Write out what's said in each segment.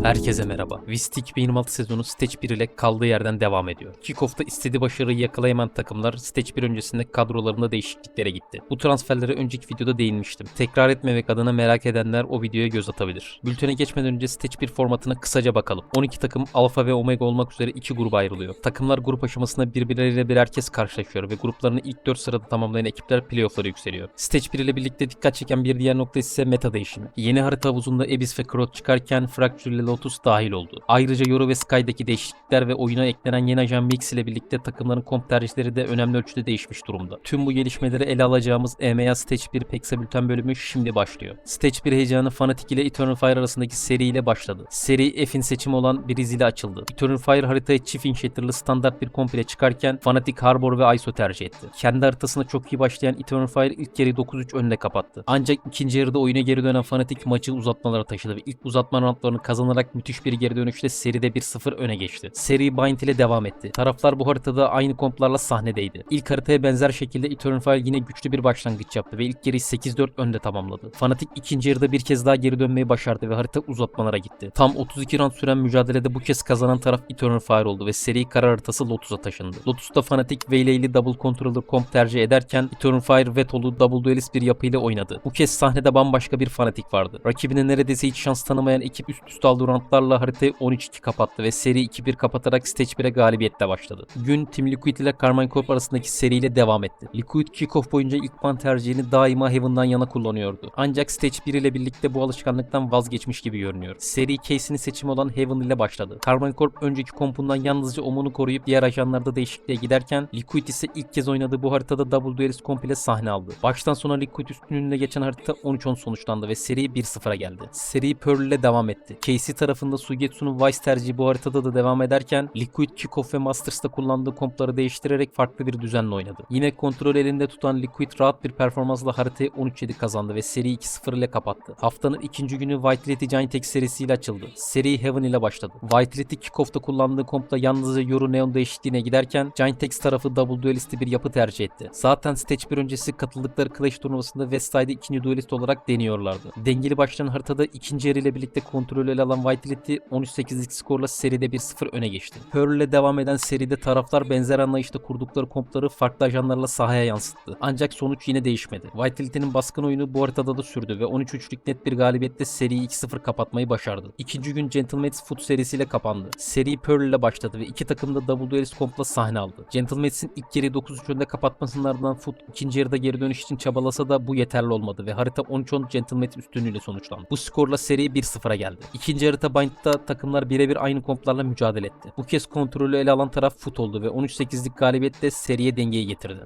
Herkese merhaba. Wistik 2026 sezonu Stage 1 ile kaldığı yerden devam ediyor. Kickoff'ta istediği başarıyı yakalayamayan takımlar Stage 1 öncesinde kadrolarında değişikliklere gitti. Bu transferlere önceki videoda değinmiştim. Tekrar etmemek adına merak edenler o videoya göz atabilir. Bültene geçmeden önce Stage 1 formatına kısaca bakalım. 12 takım Alfa ve Omega olmak üzere 2 gruba ayrılıyor. Takımlar grup aşamasında birbirleriyle birer kez karşılaşıyor ve gruplarını ilk 4 sırada tamamlayan ekipler playoff'lara yükseliyor. Stage 1 ile birlikte dikkat çeken bir diğer nokta ise meta değişimi. Yeni harita havuzunda Abyss ve Crot çıkarken Fracture ile Lotus dahil oldu. Ayrıca Yoru ve Sky'daki değişiklikler ve oyuna eklenen yeni ajan Mix ile birlikte takımların komp tercihleri de önemli ölçüde değişmiş durumda. Tüm bu gelişmeleri ele alacağımız EMEA Stage 1 Pexa Bülten bölümü şimdi başlıyor. Stage 1 heyecanı Fnatic ile Eternal Fire arasındaki seriyle başladı. Seri F'in seçimi olan Breeze ile açıldı. Eternal Fire haritaya çift inşettirli standart bir komp ile çıkarken Fnatic Harbor ve ISO tercih etti. Kendi haritasına çok iyi başlayan Eternal Fire ilk yarıyı 9-3 önde kapattı. Ancak ikinci yarıda oyuna geri dönen Fnatic maçı uzatmalara taşıdı ve ilk uzatma roundlarını kazanarak müthiş bir geri dönüşle seride 1-0 öne geçti. Seri Bind ile devam etti. Taraflar bu haritada aynı komplarla sahnedeydi. İlk haritaya benzer şekilde Eternal Fire yine güçlü bir başlangıç yaptı ve ilk yarıyı 8-4 önde tamamladı. Fnatic ikinci yarıda bir kez daha geri dönmeyi başardı ve harita uzatmalara gitti. Tam 32 round süren mücadelede bu kez kazanan taraf Eternal Fire oldu ve seri karar haritası Lotus'a taşındı. Lotus'ta Fnatic Veiley'li Double Controller komp tercih ederken Eternal Fire Vetol'u Double Duelist bir yapıyla oynadı. Bu kez sahnede bambaşka bir Fnatic vardı. Rakibine neredeyse hiç şans tanımayan ekip üst üste aldığı roundlarla haritayı 13-2 kapattı ve seri 2-1 kapatarak Stage 1'e galibiyetle başladı. Gün Team Liquid ile Karmine Corp arasındaki seriyle devam etti. Liquid kickoff boyunca ilk ban tercihini daima Heaven'dan yana kullanıyordu. Ancak Stage 1 ile birlikte bu alışkanlıktan vazgeçmiş gibi görünüyor. Seri case'ini seçimi olan Heaven ile başladı. Karmine Corp önceki kompundan yalnızca Omen'u koruyup diğer ajanlarda değişikliğe giderken Liquid ise ilk kez oynadığı bu haritada Double Duelist komp ile sahne aldı. Baştan sona Liquid üstünlüğüne geçen harita 13-10 sonuçlandı ve seri 1-0'a geldi. Seri Pearl ile devam etti. KC tarafında Suigetsu'nun Vice tercihi bu haritada da devam ederken Liquid Kickoff ve Masters'ta kullandığı kompları değiştirerek farklı bir düzenle oynadı. Yine kontrol elinde tutan Liquid rahat bir performansla haritayı 13-7 kazandı ve seri 2-0 ile kapattı. Haftanın ikinci günü Vitality Giant serisiyle açıldı. Seri Heaven ile başladı. Vitality Kickoff'ta kullandığı kompla yalnızca Yoru Neon değişikliğine giderken Giant tarafı Double Duelist'i bir yapı tercih etti. Zaten Stage 1 öncesi katıldıkları Clash turnuvasında Westside'ı ikinci duelist olarak deniyorlardı. Dengeli başlayan haritada ikinci yarı ile birlikte kontrolü ele alan Vitality 13-8'lik skorla seride 1-0 öne geçti. Pearl ile devam eden seride taraflar benzer anlayışta kurdukları kompları farklı ajanlarla sahaya yansıttı. Ancak sonuç yine değişmedi. Vitality'nin baskın oyunu bu haritada da sürdü ve 13-3'lük net bir galibiyetle seriyi 2-0 kapatmayı başardı. İkinci gün Gentleman's Foot serisiyle kapandı. Seri Pearl ile başladı ve iki takım da Double Duelist kompla sahne aldı. Gentleman's'in ilk yarıyı 9-3 önde kapatmasının ardından Foot ikinci yarıda geri dönüş için çabalasa da bu yeterli olmadı ve harita 13-10 Gentleman's üstünlüğüyle sonuçlandı. Bu skorla seri 1-0'a geldi. İkinci harita Bind'da takımlar birebir aynı komplarla mücadele etti. Bu kez kontrolü ele alan taraf Foot oldu ve 13-8'lik galibiyetle seriye dengeyi getirdi.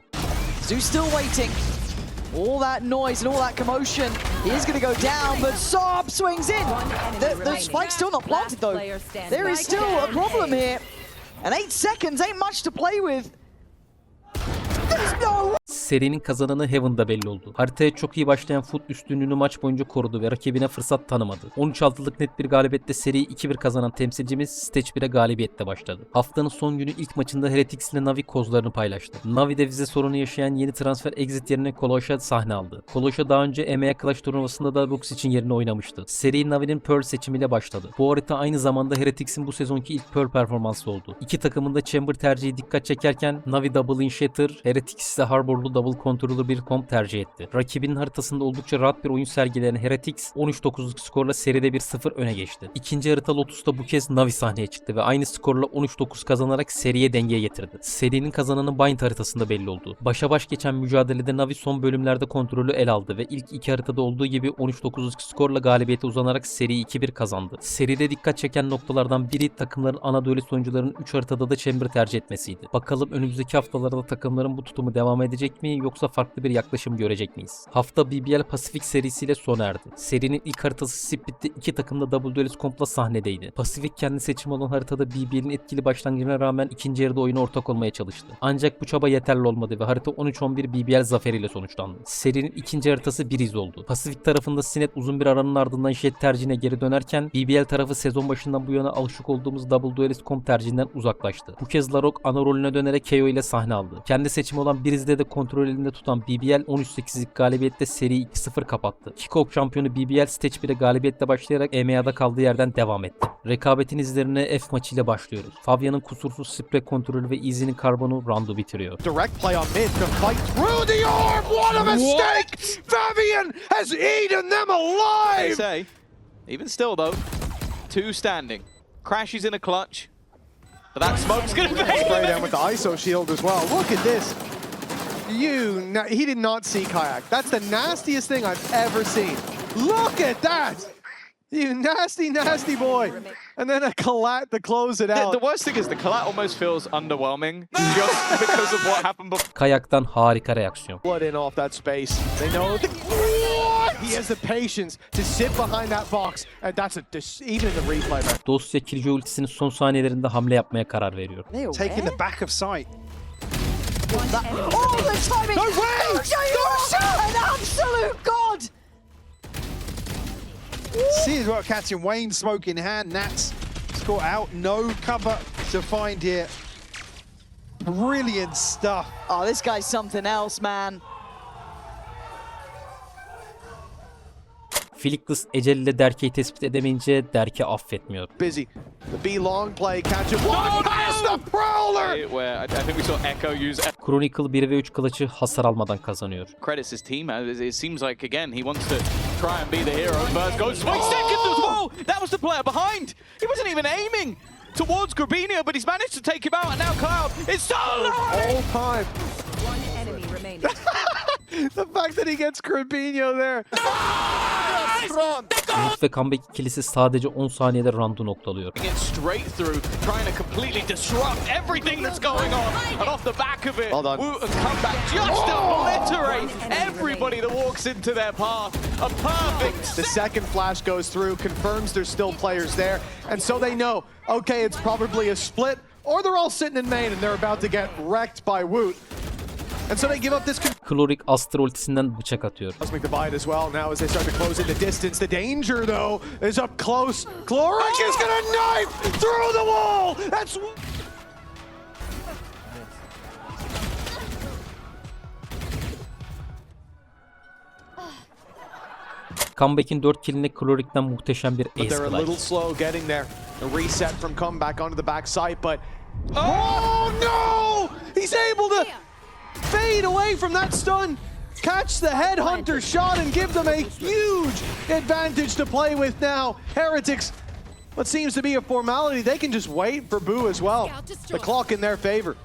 Zoo still waiting. All that noise and all that commotion. He is going to go down, but Saab swings in. The spike's still not planted though. There is still a problem here. And 8 seconds ain't much to play with. There's no... Serinin kazananı Heaven'da belli oldu. Haritaya çok iyi başlayan Foot üstünlüğünü maç boyunca korudu ve rakibine fırsat tanımadı. 13-6'lık net bir galibiyetle seriyi 2-1 kazanan temsilcimiz Stage 1'e galibiyetle başladı. Haftanın son günü ilk maçında Heretics ile Navi kozlarını paylaştı. Navi'de vize sorunu yaşayan yeni transfer Exit yerine Kolosha sahne aldı. Kolosha daha önce EMEA Clash turnuvasında da Lux için yerini oynamıştı. Seri Navi'nin Pearl seçimiyle başladı. Bu harita aynı zamanda Heretics'in bu sezonki ilk Pearl performansı oldu. İki takımın da Chamber tercihi dikkat çekerken Navi Double Inshatter, Heretics ise Harbor'lu Double Controller bir komp tercih etti. Rakibinin haritasında oldukça rahat bir oyun sergileyen Heretics 13-9'luk skorla seride 1-0 öne geçti. İkinci harita Lotus'ta bu kez Navi sahneye çıktı ve aynı skorla 13-9 kazanarak seriye dengeye getirdi. Serinin kazananı Bind haritasında belli oldu. Başa baş geçen mücadelede Navi son bölümlerde kontrolü ele aldı ve ilk iki haritada olduğu gibi 13-9'luk skorla galibiyete uzanarak seriyi 2-1 kazandı. Seride dikkat çeken noktalardan biri takımların ana duelist oyuncularının 3 haritada da Chamber tercih etmesiydi. Bakalım önümüzdeki haftalarda takımların bu tutumu devam edecek mi yoksa farklı bir yaklaşım görecek miyiz? Hafta BBL Pasifik serisiyle sona erdi. Serinin ilk haritası Split'te iki takım da Double Duelist kompla sahnedeydi. Pasifik kendi seçimi olan haritada BBL'in etkili başlangıcına rağmen ikinci yarıda oyuna ortak olmaya çalıştı. Ancak bu çaba yeterli olmadı ve harita 13-11 BBL zaferiyle sonuçlandı. Serinin ikinci haritası Breeze oldu. Pasifik tarafında Sinet uzun bir aranın ardından Jet tercihine geri dönerken BBL tarafı sezon başından bu yana alışık olduğumuz Double Duelist komp tercihinden uzaklaştı. Bu kez Larok ana rolüne dönerek KO ile sahne aldı. Kendi seçimi olan Breeze'de de kontrol kontrol elinde tutan BBL 13-8'lik galibiyetle seriyi 2-0 kapattı. Kickoff şampiyonu BBL Stage 1'e galibiyetle başlayarak EMEA'da kaldığı yerden devam etti. Rekabetin izlerine F maçıyla başlıyoruz. Fabian'ın kusursuz sprey kontrolü ve Easy'nin karbonu roundu bitiriyor. Direct play on mid to fight through the orb. What a mistake! Fabian has eaten them alive. They say, even still though, two standing. Crashes in a clutch, but that smoke's gonna Spray fade. down with the ISO shield as well. Look at this. He did not see Kayak. That's the nastiest thing I've ever seen. Look at that. You nasty, nasty boy. And then a collat to close it out. The worst thing is the collat almost feels underwhelming just because of what happened before. Kayak'tan harika reaksiyon. Blood in off that space. They know what? He has the patience to sit behind that box. And that's even in the replay, man. Dosya Killjoy ultisinin son saniyelerinde hamle yapmaya karar veriyor. They aware? Taking the back of sight. Oh, the timing! No way! Killjoy, an absolute god! See as well, catching Wayne smoke in hand. Nats score out. No cover to find here. Brilliant stuff. Oh, this guy's something else, man. Philikless Ecel ile Derke'yi tespit edemeyince Derke affetmiyor. Busy. The B long play catches one past the Prowler. Where I think we saw Echo use Chronicle 1 ve 3 kılıcı hasar almadan kazanıyor. credits his team. It seems like again he wants to try and be the hero. First goes spike second as well. That was the player behind. He wasn't even aiming towards Grabinho, but he's managed to take him out. And now Cloud is so All time. One enemy remaining. The fact that he gets Crabinho there. Root ve comeback ikilisi sadece 10 saniyede roundu noktalıyor. Get straight through, trying to completely disrupt everything that's going on. And off the back of it, Well done. Woot and comeback just obliterate everybody that walks into their path. A perfect The second flash goes through, confirms there's still players there. And so they know, okay, it's probably a split, or they're all sitting in main and they're about to get wrecked by Woot. And so they give up this Klorik Astra ultisinden bıçak atıyor. Cosmic Divide as well now as they start to close in the distance. The danger, though, is up close. Chloric is gonna knife through the wall! That's... Comeback'in 4 killine Klorik'ten muhteşem bir But ace they're a little clutch. slow getting there. A reset from comeback onto the backside, but... Oh, no! He's able to fade away from that stun, catch the headhunter shot, and give them a huge advantage to play with now. Heretics, what seems to be a formality, they can just wait for Boo as well. The clock in their favor.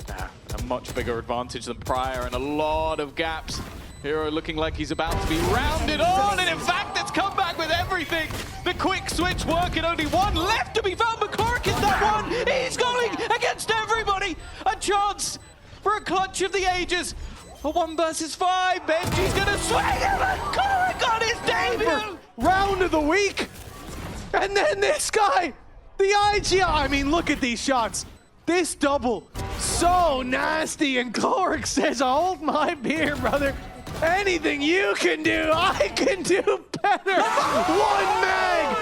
a much bigger advantage than prior and a lot of gaps. Hero looking like he's about to be rounded on, and in fact, it's come back with everything. The quick switch working, only one left to be found. McCork is that one. He's going against everybody. A chance for a clutch of the ages. A 1 versus 5. Benji's gonna swing him, and McCork on his debut. Round of the week, and then this guy, the IGL. I mean, look at these shots. This double, so nasty, and Cloric says, hold my beer, brother. Anything you can do, I can do better. One mag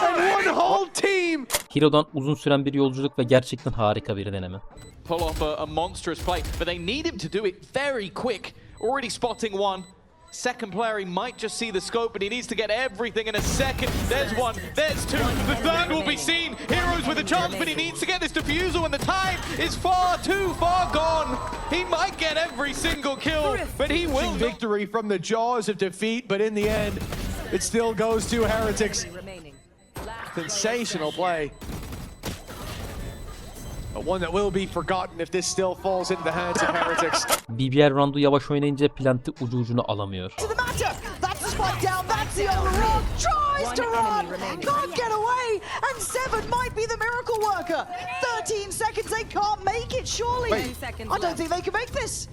and one whole team. Hero'dan uzun süren bir yolculuk ve gerçekten harika bir deneme. Pull off a monstrous play, but they need him to do it very quick. Already spotting one. Second player, he might just see the scope, but he needs to get everything in a second. There's one, there's two, the third will be seen. Heroes with a chance, but he needs to get this defusal, and the time is far too far gone. He might get every single kill, but he will not. Victory from the jaws of defeat, but in the end, it still goes to Heretics. remaining. Sensational play. But one that will be forgotten if this still falls into the hands of Heretics. BBL roundu yavaş oynayınca Planti ucu ucunu alamıyor. To the matter. That's the spike down. That's the overrun. Tries to run. Can't get away. And Seven might be the miracle worker. 13 seconds. They can't make it, surely. Wait. seconds I don't left. think they can make this.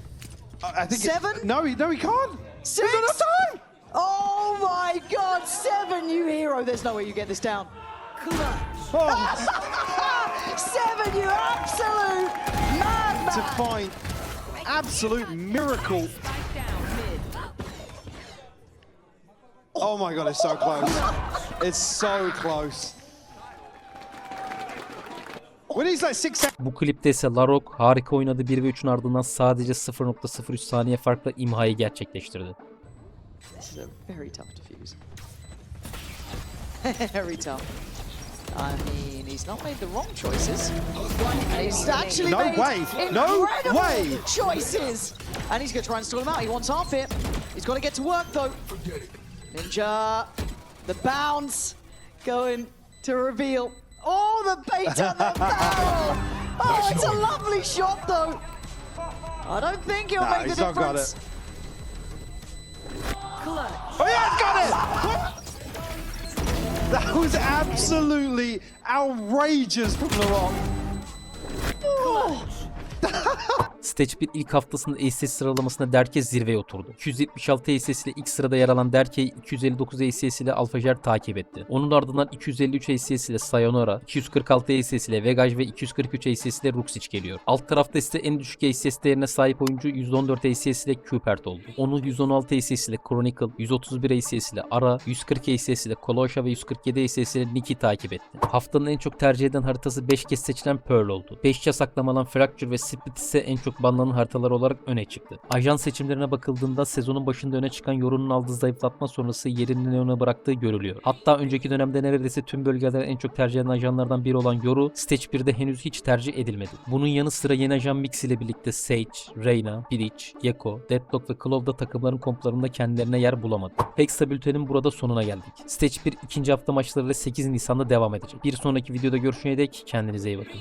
I think Seven? No, he can't. Six. There's enough time. Oh my God. Seven, you hero. There's no way you get this down. Seven, you absolute madman. To find absolute miracle. Oh my God, it's so close. It's so close. When he's like 6 seconds. Bu klipte ise Larok harika oynadığı 1 ve 3'ün ardından sadece 0.03 saniye farkla imhayı gerçekleştirdi. This is a very tough defuse. Very tough. I mean, he's not made the wrong choices. He's actually No made way. No incredible way. choices. And he's going to try and stall him out. He wants half it. He's got to get to work, though. Ninja, the bounce, going to reveal. Oh, the bait on the barrel. Oh, it's a lovely shot, though. I don't think he'll make the he's not got difference. it. Oh yeah, got it! That was absolutely outrageous from Larok. Stage 1 ilk haftasında ACS sıralamasında Derke zirveye oturdu. 276 ACS ile ilk sırada yer alan Derke'yi 259 ACS ile Alfajer takip etti. Onun ardından 253 ACS ile Sayonara, 246 ACS ile Vegaj ve 243 ACS ile Ruxic geliyor. Alt tarafta ise en düşük ACS değerine sahip oyuncu 114 ACS ile Cupert oldu. Onu 116 ACS ile Chronicle, 131 ACS ile Ara, 140 ACS ile Kolosha ve 147 ACS ile Niki takip etti. Haftanın en çok tercih eden haritası 5 kez seçilen Pearl oldu. 5 yasaklamadan Fracture ve Split ise en çok banlanan haritalar olarak öne çıktı. Ajan seçimlerine bakıldığında sezonun başında öne çıkan Yoru'nun aldığı zayıflatma sonrası yerini Neon'a bıraktığı görülüyor. Hatta önceki dönemde neredeyse tüm bölgelerde en çok tercih edilen ajanlardan biri olan Yoru, Stage 1'de henüz hiç tercih edilmedi. Bunun yanı sıra yeni ajan Mix ile birlikte Sage, Reyna, Breach, Gekko, Deadlock ve Claw'da takımların komplarında kendilerine yer bulamadı. Hexa bültenin burada sonuna geldik. Stage 1 ikinci hafta maçlarıyla 8 Nisan'da devam edecek. Bir sonraki videoda görüşene dek kendinize iyi bakın.